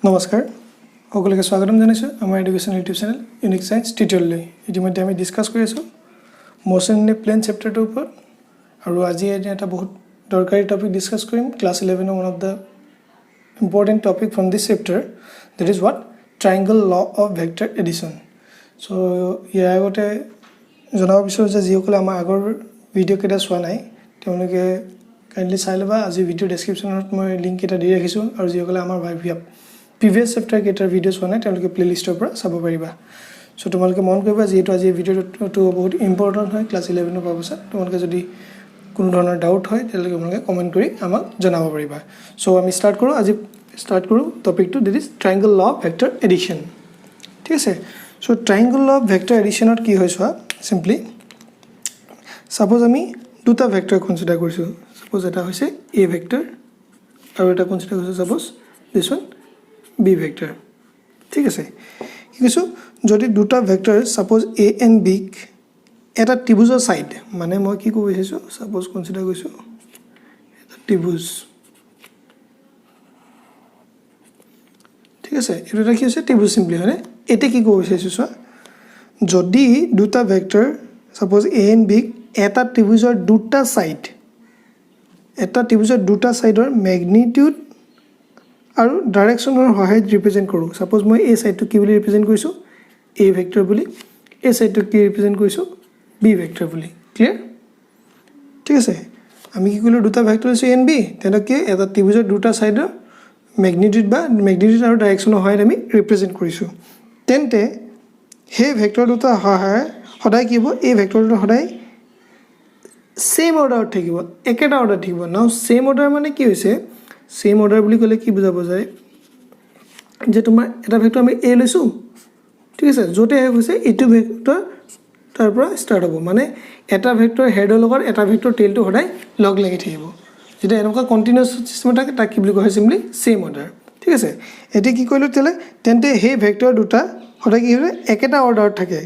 নমস্কাৰ সকলোকে স্বাগতম জনাইছোঁ আমাৰ education YouTube channel unique science টিউটৰিয়েললৈ ইতিমধ্যে আমি ডিসকাস কৰি আছোঁ মোশন ইন এ প্লেন চেপ্টাৰটোৰ ওপৰত আৰু আজি এটা বহুত দৰকাৰী টপিক ডিসকাস কৰিম class 11 one of the important topic from this chapter that is what triangle law of vector addition so ইয়াৰ আগতে জনাব বিচাৰোঁ যে যিসকলে আমাৰ আগৰ ভিডিঅ' কেইটা চোৱা নাই তেওঁলোকে কাইণ্ডলি চাই ল'বা আজি ভিডিঅ' ডেছক্ৰিপশ্যনত মই লিংক এটা দি ৰাখিছোঁ আৰু যিসকলে আমাৰ প্ৰিভিয়াছ চেপ্টাৰ কেইটাৰ ভিডিঅ' চোৱা নাই তেওঁলোকে প্লেলিষ্টৰ পৰা চাব পাৰিবা সো তোমালোকে মন কৰিবা যিহেতু আজি ভিডিঅ'টো বহুত ইম্পৰ্টেণ্ট হয় ক্লাছ 11 পৰা পাছত তোমালোকে যদি কোনো ধৰণৰ ডাউট হয় তেতিয়াহ'লে তোমালোকে কমেণ্ট কৰি আমাক জনাব পাৰিবা সো আমি ষ্টাৰ্ট কৰোঁ টপিকটো that is ট্ৰায়াঙ্গল law of vector addition ঠিক আছে সো ট্ৰায়াঙ্গল ল অফ ভেক্টৰ এডিশ্যনত কি হয় চোৱা সিম্পলি সাপোজ আমি দুটা ভেক্টৰ কনসিডাৰ কৰিছোঁ সাপোজ এটা হৈছে এ ভেক্টৰ আৰু এটা কনসিডাৰ কৰিছোঁ suppose this one B vector ঠিক আছে কি কৈছোঁ যদি দুটা vector suppose A and B এটা ত্ৰিভুজৰ সাইড মানে মই কি ক'ব বিচাৰিছোঁ সাপোজ কনসিডাৰ কৰিছোঁ এটা ত্ৰিভুজ ঠিক আছে এইটো এটা কি হৈছে ত্ৰিভুজ সিম্পলি হয়নে এটা কি ক'ব বিচাৰিছোঁ চোৱা যদি দুটা vector suppose A and B এটা ত্ৰিভুজৰ দুটা সাইডৰ ম্যাগনিটিউড আৰু ডাইৰেকশ্যনৰ সহায়ত ৰিপ্ৰেজেন্ট কৰোঁ সাপোজ মই এই সাইডটো কি বুলি ৰিপ্ৰেজেন্ট কৰিছোঁ এ ভেক্টৰ বুলি এই সাইডটো কি ৰিপ্ৰেজেন্ট কৰিছোঁ বি ভেক্টৰ বুলি ক্লিয়াৰ ঠিক আছে আমি কি কৰিলোঁ দুটা ভেক্টৰ আছে এ এণ্ড বি তেনেকৈ এটা ত্ৰিভুজৰ দুটা সাইডৰ ম্যাগনিটিউড আৰু ডাইৰেকশ্যনৰ সহায়ত আমি ৰিপ্ৰেজেন্ট কৰিছোঁ তেন্তে সেই ভেক্টৰ দুটা সদায় কি হ'ব এই ভেক্টৰ দুটা সদায় সেম অৰ্ডাৰত থাকিব একেটা অৰ্ডাৰত থাকিব নাও সেম অৰ্ডাৰ মানে কি হৈছে সেম অৰ্ডাৰ বুলি ক'লে কি বুজাব যায় যে তোমাৰ এটা ভেক্টৰ আমি এ লৈছোঁ ঠিক আছে য'তে হৈছে এইটো ভেক্টৰ তাৰ পৰা ষ্টাৰ্ট হ'ব মানে এটা ভেক্টৰ হেডৰ লগত এটা ভেক্টৰ টেইলটো সদায় লগ লাগি থাকিব যেতিয়া এনেকুৱা কণ্টিনিউৱাছ চিষ্টেম থাকে তাক কি বুলি কোৱা হয় চিম্পলি সেম অৰ্ডাৰ ঠিক আছে এতিয়া কি কৰিলোঁ তেন্তে সেই ভেক্টৰ দুটা সদায় কি হয় একেটা অৰ্ডাৰত থাকে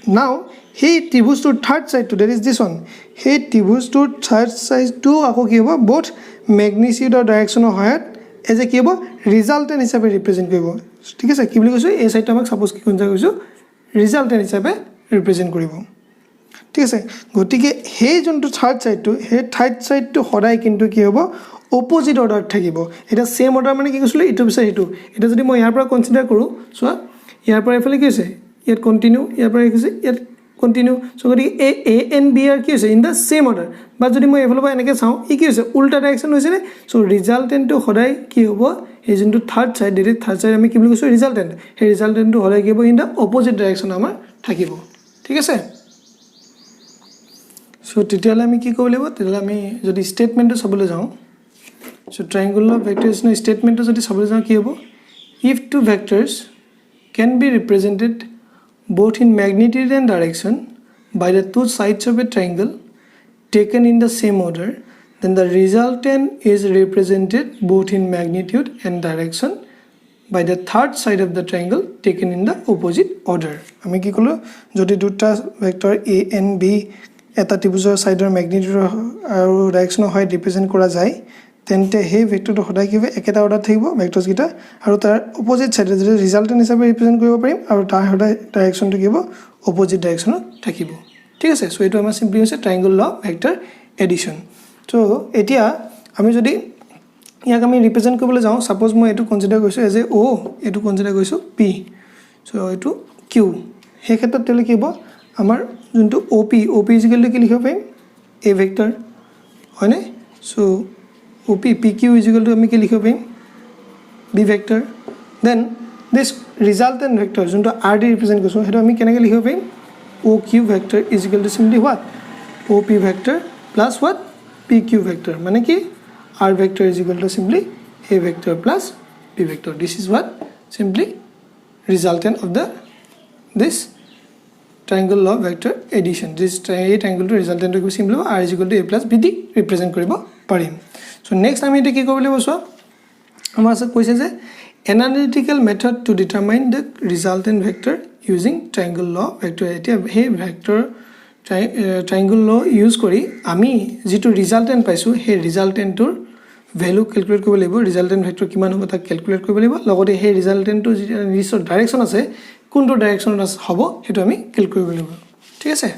নাও সেই ত্ৰিভুজটোৰ থাৰ্ড সাইডটো দ্যাট ইজ দিছ ওয়ান সেই ত্ৰিভুজটোৰ থাৰ্ড সাইডটো আকৌ কি হ'ব বোথ ম্যাগনিটিউড আৰু ডাইৰেকশ্যনৰ সহায়ত এজ এ কি হ'ব ৰিজাল্টেণ্ট হিচাপে ৰিপ্ৰেজেণ্ট কৰিব ঠিক আছে কি বুলি কৈছোঁ এই সাইডটো আমাক সাপোজ কি কনচিডাৰ কৰিছোঁ ৰিজাল্টেণ্ট হিচাপে ৰিপ্ৰেজেণ্ট কৰিব ঠিক আছে গতিকে সেই যোনটো থাৰ্ড সাইডটো সদায় কিন্তু কি হ'ব অপজিট অৰ্ডাৰত থাকিব এতিয়া সেম অৰ্ডাৰ মানে কি কৈছিলোঁ ইটো পিছত সিটো এতিয়া যদি মই ইয়াৰ পৰা কনচিডাৰ কৰোঁ চোৱা ইয়াৰ পৰা এইফালে কি হৈছে ইয়াত কণ্টিনিউ ইয়াৰ পৰা কি হৈছে ইয়াত কণ্টিনিউ সো গতিকে এ এণ্ড বি আৰ কি হৈছে ইন দ্য সেম অৰ্ডাৰ বা যদি মই এইফালৰ পৰা এনেকৈ চাওঁ ই কি হৈছে উল্টা ডাইৰেকশ্যন হৈছেনে সো ৰিজাল্টেণ্টটো সদায় কি হ'ব সেই যোনটো থাৰ্ড সাইড আমি কি বুলি কৈছোঁ ৰিজাল্টেণ্ট সেই ৰিজাল্টেণ্টটো সদায় কি হ'ব ইন দ্য অপজিট ডাইৰেকশ্যন আমাৰ থাকিব ঠিক আছে সো তেতিয়াহ'লে আমি কি কৰিব লাগিব তেতিয়াহ'লে আমি যদি ষ্টেটমেণ্টটো চাবলৈ যাওঁ সো ট্ৰায়াঙ্গল অফ ভেক্টৰ এডিশ্যনৰ ষ্টেটমেণ্টটো যদি চাবলৈ যাওঁ কি হ'ব if two vectors can be represented both in magnitude and direction by the two sides of a triangle taken in the same order, then the resultant is represented both in magnitude and direction by the third side of the triangle taken in the opposite order. আমি কি ক'লো যদি দুটা vector a and b এটা ত্ৰিভুজৰ সাইডৰ magnitude আৰু ডাইৰেকশ্যনৰ হয় represent কৰা যায় তেন্তে সেই ভেক্টৰটো সদায় কি হ'ব একেটা অৰ্ডাৰত থাকিব ভেক্টৰছকেইটা আৰু তাৰ অপজিট সাইডে যদি ৰিজাল্টেণ্ট হিচাপে ৰিপ্ৰেজেণ্ট কৰিব পাৰিম আৰু তাৰ সদায় ডাইৰেকশ্যনটো কি হ'ব অপজিট ডাইৰেকশ্যনত থাকিব ঠিক আছে সো এইটো আমাৰ সিম্পলি হৈছে ট্ৰায়াঙ্গল ল ভেক্টৰ এডিশ্যন সো এতিয়া আমি যদি ইয়াক আমি ৰিপ্ৰেজেণ্ট কৰিবলৈ যাওঁ সাপোজ মই এইটো কনচিডাৰ কৰিছোঁ এজ এ অ এইটো কনচিডাৰ কৰিছোঁ পি সো এইটো কিউ সেই ক্ষেত্ৰত তেতিয়াহ'লে কি হ'ব আমাৰ যোনটো অ' পি ইজিকেলটো কি লিখিব পাৰিম এ ভেক্টৰ হয়নে so OP PQ is equal to আমি কি লিখিব পাৰিম B vector then this resultant vector যোনটো R দি ৰিপ্ৰেজেন্ট কৰিছোঁ সেইটো আমি কেনেকৈ লিখিব পাৰিম OQ vector is equal to simply what OP vector plus what PQ vector মানে কি R vector is equal to simply A vector plus B vector this is what simply resultant of this triangle law vector addition this triangle to resultant to simply R is equal to A plus B the represent কৰিব পাৰিম So next আমি এটা কি কৰিব লাগিব চোৱা আমাৰ আছে কৈছে যে analytical method to determine the resultant vector using triangle law vector এতিয়া সেই ভেক্টৰ ট্ৰায়াঙ্গল ল ইউজ কৰি আমি যেটো ৰিজাল্টেন্ট পাইছো সেই ৰিজাল্টেন্টৰ ভ্যালু ক্যালকুলেট কৰিব লাগিব ৰিজাল্টেন্ট ভেক্টৰ কিমান হ'ব তাক ক্যালকুলেট কৰিব লাগিব লগতে সেই ৰিজাল্টেন্টটো যি নিশ্চয় ডাইৰেকশন আছে কোনটো ডাইৰেকশনত হ'ব হেতু আমি ক্যালকুলেট কৰিব লাগিব ঠিক আছে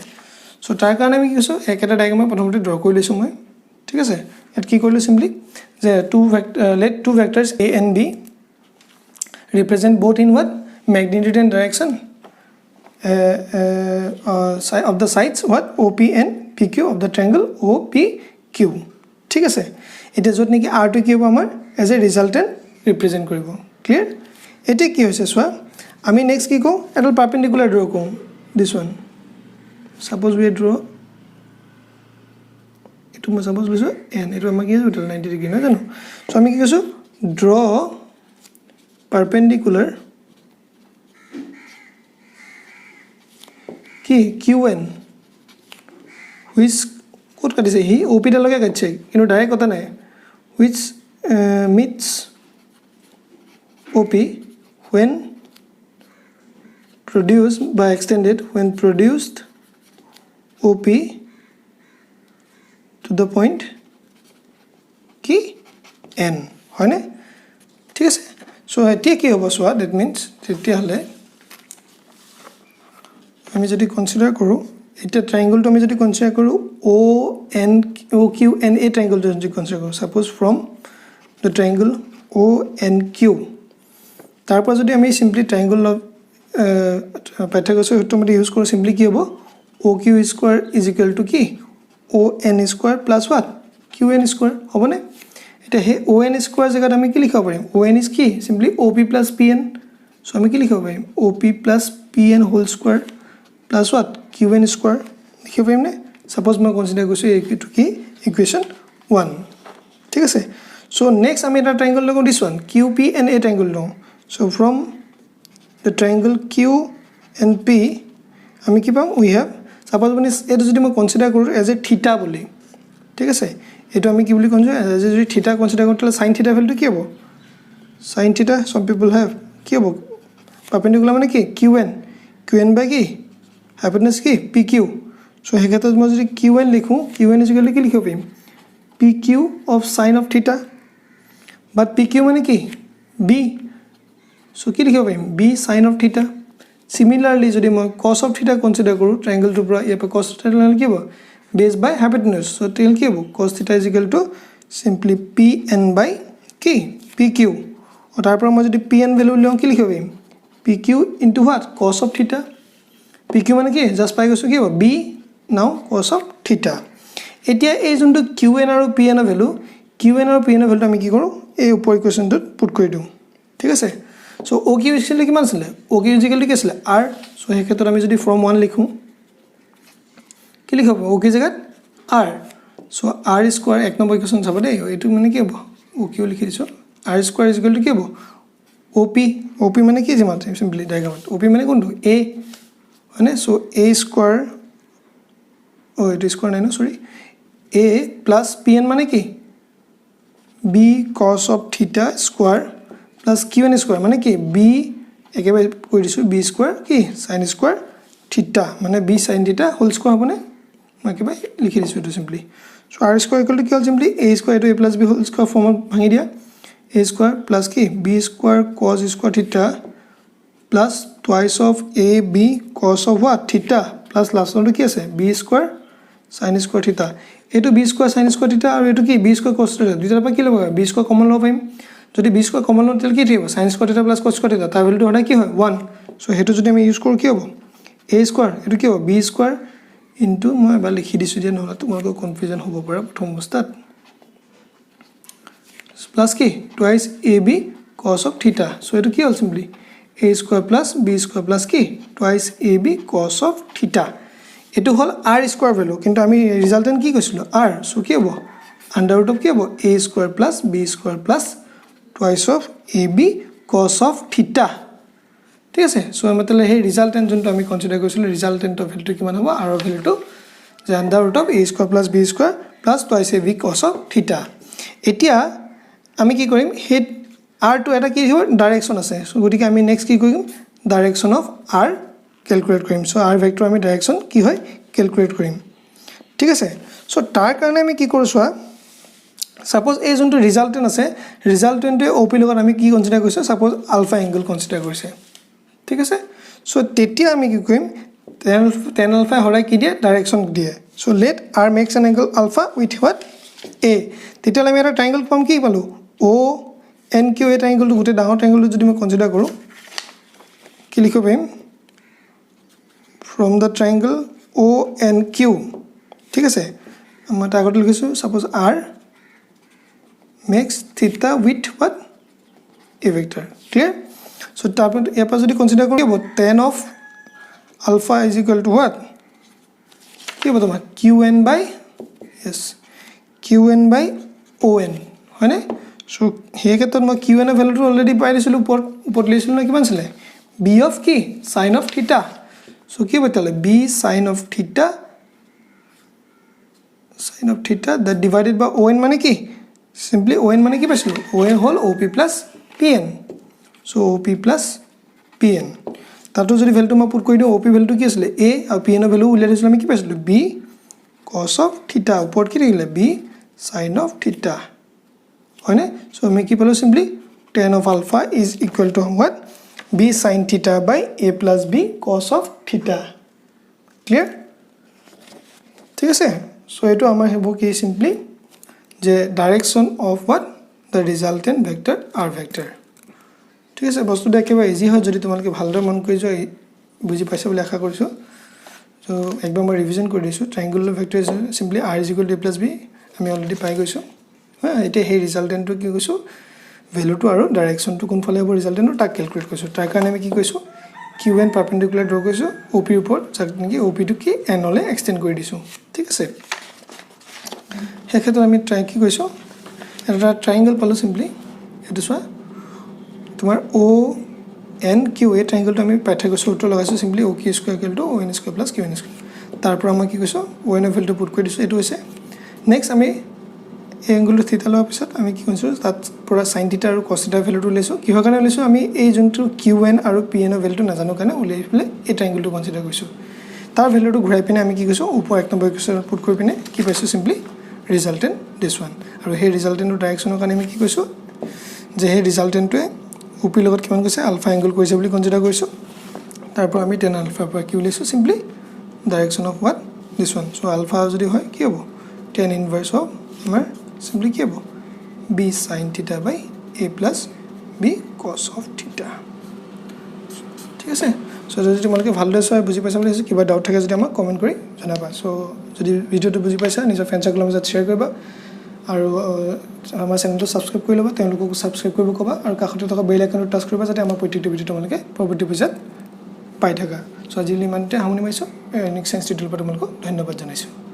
সো তাৰ কাৰণে আমি কি কৈছো একটা ডায়াগ্ৰাম প্ৰথমতে ড্ৰ কৰি লৈছো মই ঠিক আছে ইয়াত কি কৰিলো সিম্পলি যে let two vectors a and b represent both in what magnitude and direction of the sides what OP and PQ of the triangle OPQ ঠিক আছে এটা যত নেকি r টো কি হ'ব আমাৰ as a resultant represent কৰিব clear এটা কি হৈছে সোৱা আমি নেক্সট কি কও এটা perpendicular draw কও this one suppose we draw এটো মই suppose লৈছো and এটো আমাৰ কি আছে 90 ডিগ্ৰী না জানো সো আমি কি কৈছো draw perpendicular কি qn which কোড কাটিছে হি OP টা লগে কাটছে কিন্তু ডাইরেক্ট কথা নাই which meets OP when produced by extended when produced OP to the point কি n হয় না ঠিক আছে সো এটি কি হ'ব সোৱা that means তেতিয়া হলে আমি যদি কনসিডার করু এটা ট্রায়াঙ্গল তো আমি যদি কনসিডার করু OQN a ট্রায়াঙ্গল তো যদি কনসিডার করু suppose from the triangle ONQ তারপর যদি আমি সিম্পলি ট্রায়াঙ্গল অফ পাইথাগোৰাসৰ সূত্ৰমতে ইউজ কৰো সিম্পলি কি হ'ব OQ square is equal to কি ON square plus what QN square হ'ব নে এটা হে ON স্কয়ার জায়গাত আমি কি লিখিব পাৰিম ON ইজ কি simply OP plus PN so আমি কি লিখিব পাৰিম OP plus PN whole square plus what qn square লিখিব পাৰিম নে suppose মই কনসিডাৰ কৰিছো এইটো কি ইকুয়েশন 1 ঠিক আছে সো নেক্সট আমি এটা ট্রায়াঙ্গল লগাও this one QP and a triangle লও so from the triangle Q and P আমি কি পাম we have suppose মানে এটো যদি মই কনসিডার কৰো as a theta বুলি ঠিক আছে এটো আমি কি বুলি কনসিডার as a যদি theta কনসিডার করতে sin theta ভ্যালু কি হ'ব sin theta some people have কি হ'ব perpendicular মানে কি qn by কি hypotenuse কি PQ so हे ক্ষেত্ৰত মই যদি qn লিখো qn ইজ ইকুয়াল টু কি লিখিব পাৰিম PQ of sin of theta but PQ মানে কি B so কি লিখিব পাৰিম B sin of theta similarly যদি মই cos of theta কনসিডার কৰো ট্ৰায়াঙ্গল টো পৰা ইয়াৰ পৰা cos theta কি হ'ব base by hypotenuse so তেল কি হ'ব cos theta is equal to simply PN by কি PQ আৰু তাৰ পৰা মই যদি PN ভ্যালু লওঁ কি লিখিব পাৰিম PQ into what cos of theta PQ মানে কি জাস্ট পাই গৈছো কি হ'ব B now cos of theta এতিয়া এই যোনটো QN আৰু PN ভ্যালু ভ্যালু আমি কি কৰো এই উপৰ ইকুয়েশনটোত পুট কৰি দিও ঠিক আছে সো OQ ইকুয়াল কিমান আছিল OQ ইকুয়াল কি আছিল R সো এই ক্ষেত্ৰত আমি যদি ফ্রম 1 লিখো কি লিখব OQ জায়গাত R সো R স্কয়ার এক নম্বৰ ইকুয়েশন চাব দেই এটো মানে কি হ'ব OQ লিখি দিছো R square is equal to কি হ'ব OP মানে কি জিমাত সিম্পলি ডায়াগ্রামত OP মানে কোনটো A মানে so a square it is square no sorry a plus pn মানে কি b cos of theta square plus qn square মানে কি b একেবাৰে কৈ দিছো b square কি sin square theta মানে b sin theta whole square হ'বনে মই একেবাৰে লিখি দিছো এটো simply so r square equal to কি হ'ল simply a square to a plus b whole square ফৰ্মত ভাঙি দিয়া a square plus কি b square cos square theta plus twice of ab cos of what theta plus last one কি আছে b square sin square theta এটো b square sin square theta আৰু এটো কি b square cos theta দুইটাৰ পৰা কি ল'ব b square কমন ল'ব পাৰিম যদি b square কমন লওঁ তেল কি থাকিব sin square theta plus cos square theta তাৰ ভ্যালুটো সদায় কি হয় 1 সো হেতু যদি আমি ইউজ কৰো কি হ'ব a square এটো কি হ'ব b square into মই এবাৰ লিখি দিছো যে নহলে তোমালোকৰ কনফিউজন হ'ব পাৰে প্ৰথম অৱস্থাত plus কি twice ab cos of theta so এটো কি হ'ল simply a square plus b square plus কি twice ab cos of theta এটো হল r square ভ্যালু কিন্তু আমি রিজাল্টেন্ট কি কৈছিলো r সো কি হ'ব আন্ডার রুট অফ কি হ'ব a square plus b square plus twice of ab cos of theta ঠিক আছে সো মতলব হে রিজাল্টেন্ট যোনটো আমি কনসিডার কৰিছিলো ৰিজাল্টেন্ট অফ ভ্যালুটো কিমান হ'ব r অফ ভ্যালুটো যে under root of a square plus b square plus twice ab cos of theta এতিয়া আমি কি কৰিম হে r to এটা কি হ'ব ডাইৰেকশন আছে সো গতিকে আমি নেক্সট কি কৰিম ডাইৰেকশন অফ r ক্যালকুলেট কৰিম সো r ভেক্টৰ আমি ডাইৰেকশন কি হয় ক্যালকুলেট কৰিম ঠিক আছে সো তাৰ কাৰণে আমি কি কৰিছো সাপোজ এই যোনটো ৰিজাল্টেণ্ট আছে ৰিজাল্টেণ্টে OP লগত আমি কি কনসিডাৰ কৰিছো সাপোজ আলফা এংগল কনসিডাৰ কৰিছে ঠিক আছে সো তেতিয়া আমি কি কৰিম tan alpha হৰাই কি দিয়ে ডাইৰেকশন দিয়ে so let r makes an angle alpha with what a তেতিয়া আমি এটা ট্ৰায়াঙ্গল পাম কি পালো o n q এই ট্ৰায়াঙ্গলটো গুটে ডাঙৰ ট্ৰায়াঙ্গলটো যদি মই কনসিডাৰ কৰো কি লিখিব পাৰিম from the triangle ONQ ঠিক আছে আমরা আগত লিখিছো suppose r makes theta with what a vector clear so তারপর এরপর যদি কনসিডার করি tan of alpha is equal to what কি হবে তোমার qn by yes qn by on হয় না সো হে ক্ষেত্ৰত মই qn এর ভ্যালুটো অলরেডি পাই দিছিলো উপর লিখিছিলো না কিমান ছিল b of কি sin of theta so কি হবে তাহলে b sin of theta that divided by on মানে কি simply on মানে কি পাইছিল on hall op plus pn so op plus pn তাতো যদি ভ্যালুটো মই পুট কৰি দিও op ভ্যালুটো কি আছিল a আৰু pn এর ভ্যালু উলিয়াই দিছিল আমি কি পাইছিল b cos of theta উপর কি থাকিলে b sin of theta হয় না so আমি কি পালো simply tan of alpha is equal to what b sin theta by a plus b cos of theta clear ঠিক আছে so eto amar hebo ki simply je direction of what the resultant vector r vector ঠিক আছে বস্তু দেখিবা easy হয় যদি তোমালকে ভালদৰে মন কৰি যোৱা বুজি পাইছা বুলি আশা কৰিছো so একবাৰ মই ৰিভিজন কৰি দিছো triangular vector is simply r is equal to a plus b আমি অলৰেডি পাই গৈছো হ্যাঁ এটা হে ৰিজাল্টেন্টটো কি কৈছো ভ্যালুটো আৰু ডাইৰেকশনটো কোন ফালে হ'ব ৰিজাল্টেন্টটো তাক ক্যালকুলেট কৰিছো তাৰ কাৰণে আমি কি কৈছো qn পাৰপেন্ডিকুলাৰ ড্ৰ কৰিছো op ৰ ওপৰত যাক নেকি op টো কি n লৈ এক্সটেন্ড কৰি দিছো ঠিক আছে হেক্ষেত্ৰত আমি ট্ৰাই কি কৈছো এটা ট্ৰায়াঙ্গল পালো সিম্পলি এটো সোৱা তোমাৰ o n q এই ট্ৰায়াঙ্গলটো আমি পাইথাগোৰাছ সূত্ৰ লগাইছো simply o q square equal to o n square plus q n square তাৰপৰ আমি কি কৈছো o n ভ্যালুটো পুট কৰি দিছো এটো হৈছে নেক্সট আমি এই এংগলটো থিটা লোৱাৰ পিছত আমি কি কৰিছো তাত পুৰা sin থিটা আৰু cos থিটা ভ্যালুটো লৈছো কিহৰ কাৰণে লৈছো আমি এই যোনটো qn আৰু pn এৰ ভ্যালুটো নাজানো কাৰণে উলিয়াই পেলে এই ট্ৰায়াঙ্গলটো কনসিডাৰ কৰিছো তাৰ ভ্যালুটো ঘূৰাই পিনে আমি কি কৈছো ওপৰ এক নম্বৰ ইকুৱেশ্যনত পুট কৰি পিনে কি পাইছো সিম্পলি resultant this one আৰু হে resultant ডাইৰেকশনৰ কাৰণে আমি কি কৈছো যে হে resultantটোৱে op লগত কিমান কৈছে আলফা এংগল কৰিছে বুলি কনসিডাৰ কৰিছো তাৰপৰ আমি tan alpha পৰা কি উলিয়াইছো simply direction of what this one so alpha যদি হয় কি হ'ব tan inverse of আমাৰ simply কি হ'ব b sin theta by a plus b cos of theta ঠিক আছে সো যদি তোমালোকে ভালদৰে চাই বুজি পাইছা বুলি কিবা ডাউট থাকে যদি আমাক কমেন্ট কৰি জনাবা সো যদি ভিডিওটো বুজি পাইছা নিজৰ ফ্ৰেণ্ড সাৰ্কেলৰ মাজত শ্বেয়াৰ কৰিবা আৰু আমাৰ চেনেলটো সাবস্ক্ৰাইব কৰি লবা তেওঁলোকক সাবস্ক্ৰাইব কৰিব কবা আৰু কাষতে থকা বেল আইকনটো টাচ কৰিবা যাতে আমাৰ প্ৰত্যেকটো ভিডিও তোমালোকে পৰৱৰ্তী পৰ্যায়ত পাই থাকা সো আজি ইমানতে হামনি মাৰিছো নেক্সট সায়েন্স টিউটৰিয়েলৰ পৰা তোমালোকক ধন্যবাদ জনাইছো